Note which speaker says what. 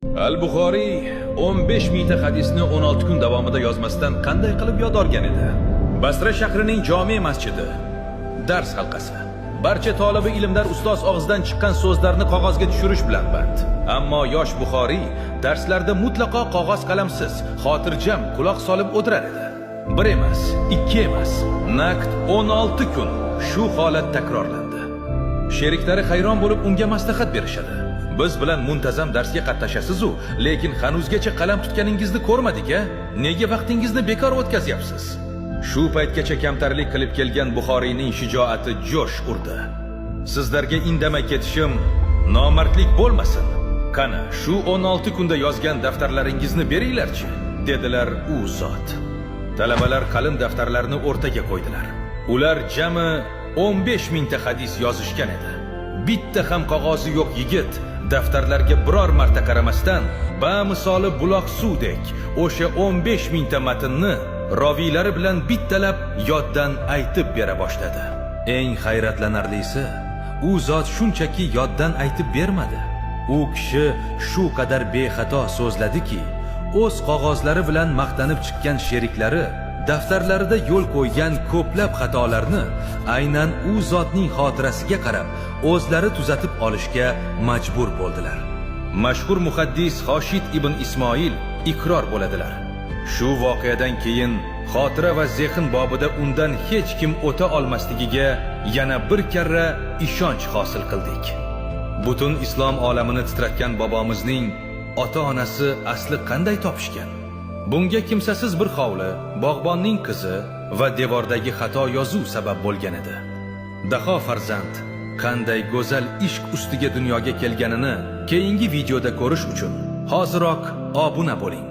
Speaker 1: Al-Buxoriy 15 mingta hadisni 16 kun davomida yozmasdan qanday qilib yod olgan edi? Basra shahrining jome masjidi, dars halqasi. Barcha tolibi ilmlar ustoz og'zidan chiqqan so'zlarni qog'ozga tushirish bilan band. Ammo yosh Buxoriy darslarda mutlaqo qog'oz qalamsiz, xotirjam quloq solib o'tirar edi. Bir emas, ikki emas, naqd 16 kun shu holat takrorlandi. Sheriklari hayron bo'lib unga maslahat berishadi. Biz bilan muntazam darsga qatnashasiz-u, lekin hanuzgacha qalam tutganingizni ko'rmadik-a? Nega vaqtingizni bekor o'tkazyapsiz? Shu paytgacha kamtarlik qilib kelgan Buxoriyning shijoati jo'sh urdi. Sizlarga indamay ketishim nomardlik bo'lmasin. Qani, shu 16 kunda yozgan daftarlaringizni beringlarchi, dedilar u zot. Talabalar qalin daftarlarni o'rtaga qo'ydilar. Ular jami 15 mingta hadis yozishgan edi. Bitta ham qog'ozi yo'q yigit daftarlarga biror marta qaramasdan, bamisoli buloq suvdek o'sha 15 mingta matnni roviylari bilan bittalab yoddan aytib bera boshladi. Eng hayratlanarlisi, u zot shunchaki yoddan aytib bermadi. U kishi shu qadar bexato so'zladiki, o'z qog'ozlari bilan maqtanib chiqqan sheriklari daftarlarida yo'l qo'ygan ko'plab xatolarni aynan u zotning xotirasiga qarab o'zlari tuzatib olishga majbur bo'ldilar. Mashhur muhaddis Xoshid ibn Ismoil iqror bo'ladilar. Shu voqeadan keyin xotira va zehn bobida undan hech kim o'ta olmasligiga yana bir karra ishonch hosil qildik. Butun islom olamini titratgan bobomizning ota-onasi asli qanday topishgan? Bunga kimsasiz bir hovli, bog'bonning qizi va devordagi xato yozuv sabab bo'lgan edi. Daho farzand qanday go'zal ishq ustiga dunyoga kelganini keyingi videoda ko'rish uchun hoziroq obuna bo'ling.